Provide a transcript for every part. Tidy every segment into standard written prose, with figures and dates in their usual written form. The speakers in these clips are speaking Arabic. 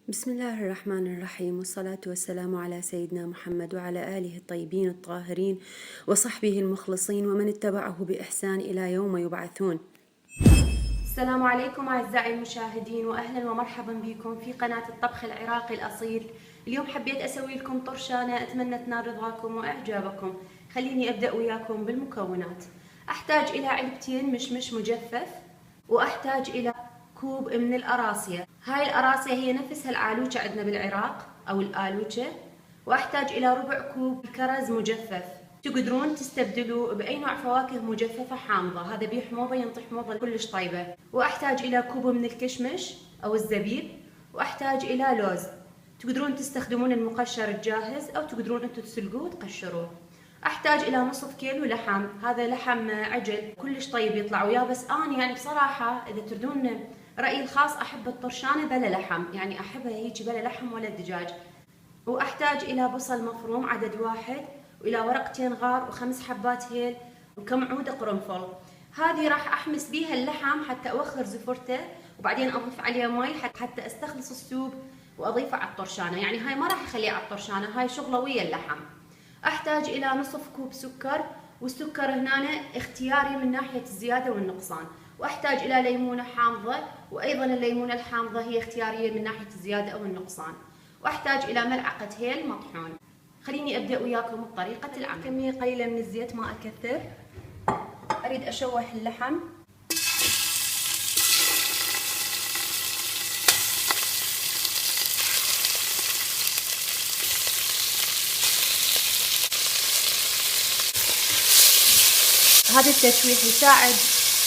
بسم الله الرحمن الرحيم، والصلاة والسلام على سيدنا محمد وعلى آله الطيبين الطاهرين وصحبه المخلصين ومن اتبعه بإحسان إلى يوم يبعثون. السلام عليكم أعزائي المشاهدين، وأهلا ومرحبا بكم في قناة الطبخ العراقي الأصيل. اليوم حبيت أسوي لكم طرشانة أتمنى تنال رضاكم وإعجابكم. خليني أبدأ وياكم بالمكونات. أحتاج إلى علبتين مشمش مجفف، وأحتاج إلى كوب من الأراسية. هاي الأراسية هي نفسها العالوچة عندنا بالعراق أو الآلوچة. وأحتاج إلى ربع كوب كرز مجفف. تقدرون تستبدلوا بأي نوع فواكه مجففة حامضة، هذا بيه حموضة ينطي حموضة كلش طيبة. وأحتاج إلى كوب من الكشمش أو الزبيب، وأحتاج إلى لوز. تقدرون تستخدمون المقشر الجاهز أو تقدرون أنتم تسلقوه وتقشروه. أحتاج إلى نصف كيلو لحم، هذا لحم عجل كلش طيب يطلع وياه، بس أنا يعني بصراحة إذا تردون رأيي الخاص أحب الطرشانة بلا لحم، يعني أحبها هيجي بلا لحم ولا دجاج. وأحتاج إلى بصل مفروم عدد واحد، وإلى ورقتين غار، و5 حبات هيل، وكم عود قرنفل. هذه راح أحمس بيها اللحم حتى أوخر زفرته، وبعدين أضيف عليه مي حتى أستخلص السوب وأضيفه على الطرشانة. يعني هاي ما راح أخليه على الطرشانة، هاي شغلة ويا اللحم. أحتاج إلى نصف كوب سكر، والسكر هنا اختياري من ناحية الزيادة والنقصان. وأحتاج إلى ليمونة حامضة، وأيضا الليمونة الحامضة هي اختيارية من ناحية الزيادة أو النقصان. وأحتاج إلى ملعقة هيل مطحون. خليني أبدأ وياكم بطريقة العمل. كمية قليلة من الزيت، ما أكثر. أريد أشوح اللحم. هذا التشويح يساعد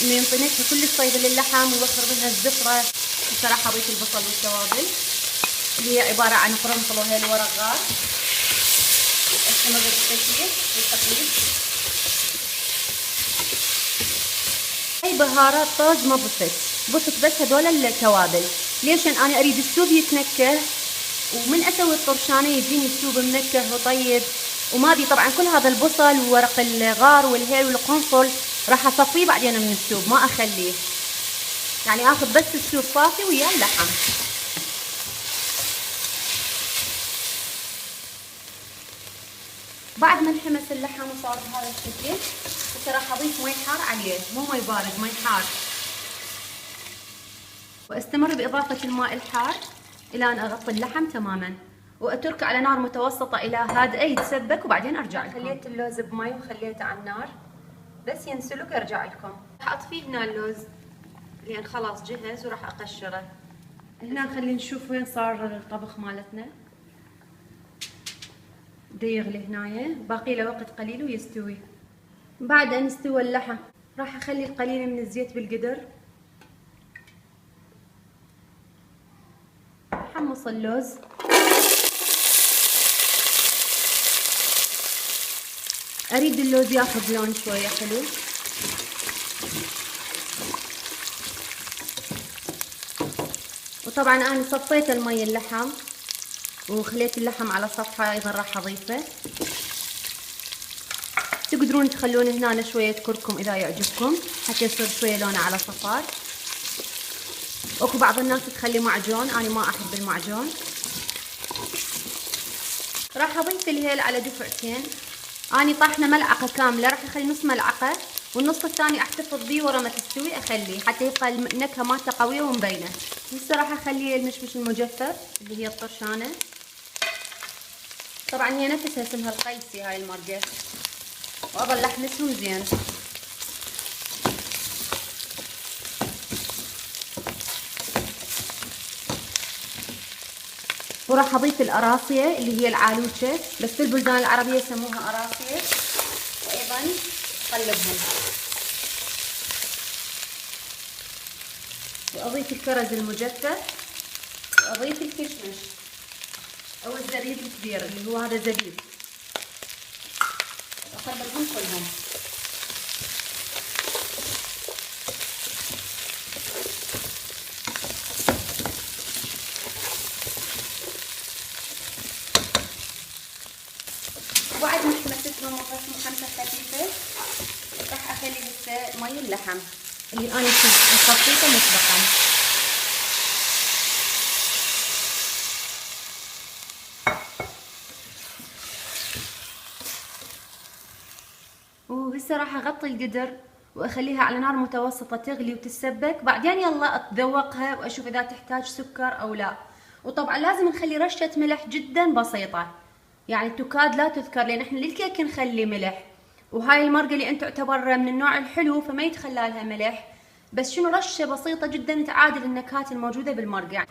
انه ينطي نكهه كلش طيبه للحم ويوخر منها الزفره. بصراحه اضيف البصل والتوابل اللي هي عباره عن قرنفل وهيل وورق غار. استمر بالتشويح والتقليب. هاي بهارات طاز ما ضفت بس هذول التوابل. ليش؟ انا اريد السوب يتنكه، ومن اسوي الطرشانه يجيني السوب منكه وطيب. وما بي طبعا كل هذا البصل وورق الغار والهيل والقرنفل راح اصفيه بعدين من السوب، ما اخليه، يعني اخذ بس السوب صافي وياه اللحم. بعد ما انحمس اللحم وصار بهذا الشكل، هسه راح اضيف مي حار عليه، مو مي بارد، مي حار. واستمر باضافه الماء الحار الى ان اغطي اللحم تماما، واتركه على نار متوسطه الى هادئه يتسبك، وبعدين ارجع لكم. خليت اللوز بمي وخليته على النار بس ينسلق، ارجع لكم. راح اطفي هنا اللوز لان خلاص جهز، وراح اقشره. هنا خلينا نشوف وين صار الطبخ مالتنا. دا يغلي هنايا، باقي له وقت قليل ويستوي. بعد ان استوى اللحم راح اخلي القليل من الزيت بالقدر. حمص اللوز. اريد اللوز ياخذ لون شويه حلو. وطبعا انا صفيت المي اللحم وخليت اللحم على صفحه، ايضا راح اضيفه. تقدرون تخلون هنا شويه كركم اذا يعجبكم حتى يصير شويه لونه على صفار. اكو بعض الناس تخلي معجون، انا ما احب المعجون. راح اضيف الهيل على دفعتين. اني طاحنه ملعقه كامله، راح اخلي نص ملعقه، والنص الثاني احتفظ بيه ورا ما تستوي اخليه حتى يبقى النكهه مالته قويه ومبينه. هسه راح اخلي المشمش المجفف اللي هي الطرشانه. طبعا هي نفسها اسمها القيسي هاي الماركه، واظل احمسهم زين. وراح اضيف الاراسيه اللي هي العالوچه، بس في البلدان العربيه يسموها اراسيه، وايضا قلبهم. واضيف الكرز المجفف، واضيف الكشمش او الزبيب الكبير اللي هو هذا زبيب، واقلبهم كلهم. وبعد ما حمستهم وطفيتهم حمسه خفيفه، راح اخلي هسه مي اللحم اللي انا صفيته مسبقا. وهسه راح اغطي القدر واخليها على نار متوسطة تغلي وتتسبك، بعدين يلا اتذوقها واشوف اذا تحتاج سكر او لا. وطبعا لازم نخلي رشة ملح جدا بسيطة، يعني تكاد لا تذكر، لان احنا للكيك نخلي ملح، وهاي المرقة لان تعتبر من النوع الحلو فما يتخلى لها ملح، بس شنو رشة بسيطة جدا تعادل النكهات الموجودة بالمرقة. يعني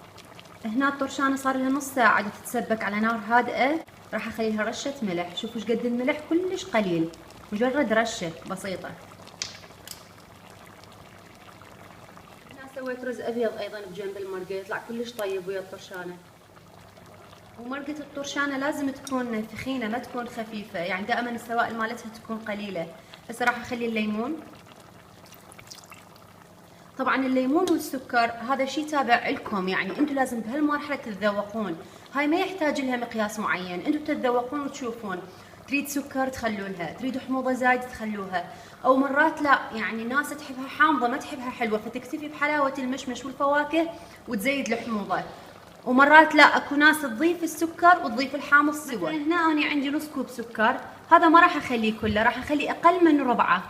هنا الطرشانة صار لها نص ساعة تتسبك على نار هادئة، راح اخليها رشة ملح. شوفوا ايش قد الملح، كلش قليل، مجرد رشة بسيطة. هنا سويت رز ابيض ايضا بجنب المرقة، يطلع كلش طيب ويا الطرشانة. ومرقة الطرشانة لازم تكون ثخينة ما تكون خفيفة، يعني دائما السوائل مالتها تكون قليلة. هسه راح اخلي الليمون. طبعا الليمون والسكر هذا شيء تابع لكم، يعني انتم لازم بهالمرحلة تتذوقون، هاي ما يحتاج لها مقياس معين، انتم تتذوقون وتشوفون. تريد سكر تخلوا لها، تريد حموضة زايد تخلوها، او مرات لا، يعني ناس تحبها حامضة ما تحبها حلوة فتكتفي بحلاوة المشمش والفواكه وتزيد الحموضة. ومرات لا، اكو ناس تضيف السكر وتضيف الحامض سوا. هنا انا عندي نص كوب سكر، هذا ما راح اخليه كله، راح اخليه اقل من ربعه.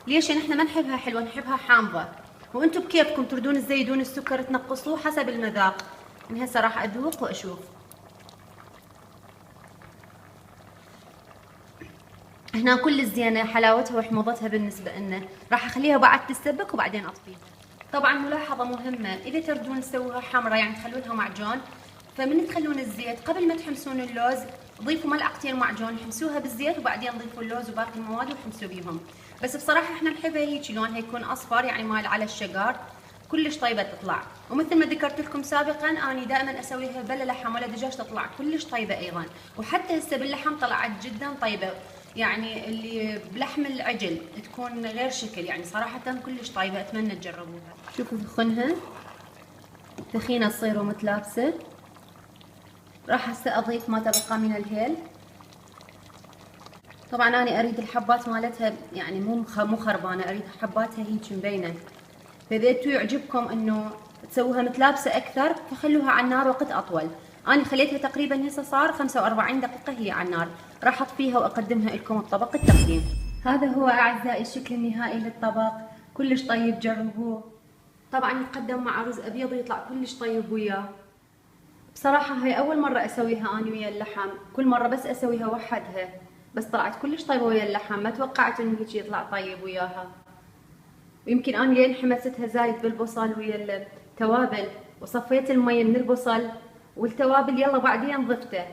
ليش؟ لان احنا ما نحبها حلوة، نحبها حامضة، وانتم بكيفكم تردون تزيدون السكر تنقصوه حسب المذاق. من هسه راح اذوق واشوف. هنا كل الزينة حلاوتها وحموضتها بالنسبة لنا، راح اخليها بعد تتسبك وبعدين اطفيها. طبعا ملاحظة مهمة، اذا تردون تسووها حمرة يعني تخلونها معجون، فمن تخلون الزيت قبل ما تحمسون اللوز ضيفوا ملعقتين معجون، حمسوها بالزيت وبعدين ضيفوا اللوز وباقي المواد وحمسوا بيهم. بس بصراحة احنا نحبها هيك لونها يكون اصفر، يعني مايل على الشقار، كلش طيبة تطلع. ومثل ما ذكرت لكم سابقا اني دائما اسويها بلا لحم ولا دجاج، تطلع كلش طيبة ايضا. وحتى هسه باللحم طلعت جدا طيبة، يعني اللي بلحم العجل تكون غير شكل، يعني صراحة كلش طيبة، اتمنى تجربوها. شوفوا ثخنها ثخينة تصير ومتلابسة. راح هسه اضيف ما تبقى من الهيل. طبعا انا اريد الحبات مالتها يعني مو خربانة، اريد حباتها هيك مبينة، فاذا انتو يعجبكم انه تسووها متلابسة اكثر فخلوها على النار وقت اطول. انا خليتها تقريبا هسه صار 45 دقيقة هي على النار، راح اطفيها واقدمها لكم بطبق التقديم. هذا هو اعزائي الشكل النهائي للطبق، كلش طيب، جربوه. طبعا يقدم مع رز ابيض ويطلع كلش طيب وياه. بصراحة هاي اول مرة اسويها انا ويا اللحم، كل مرة بس اسويها وحدها، بس طلعت كلش طيبة ويا اللحم، ما توقعت انه هيك يطلع طيب وياها. ويمكن انا لين حمستها زايد بالبصل ويا التوابل، وصفيت المي من البصل والتوابل يلا بعدين ضفته،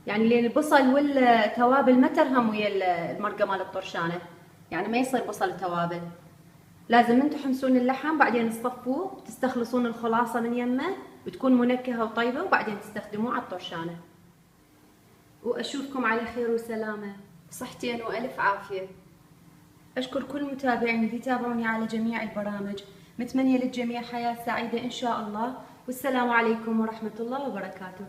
يعني لين البصل والتوابل ما ترهم ويا المرقة مال الطرشانة، يعني ما يصير بصل وتوابل. لازم انتم تحمسون اللحم بعدين تصفوه، تستخلصون الخلاصة من يمه بتكون منكهة وطيبة، وبعدين تستخدموه على الطرشانة. واشوفكم على خير وسلامة، صحتين والف عافية. أشكر كل متابعين اللي يتابعوني على جميع البرامج، متمنية للجميع حياة سعيدة إن شاء الله، والسلام عليكم ورحمة الله وبركاته.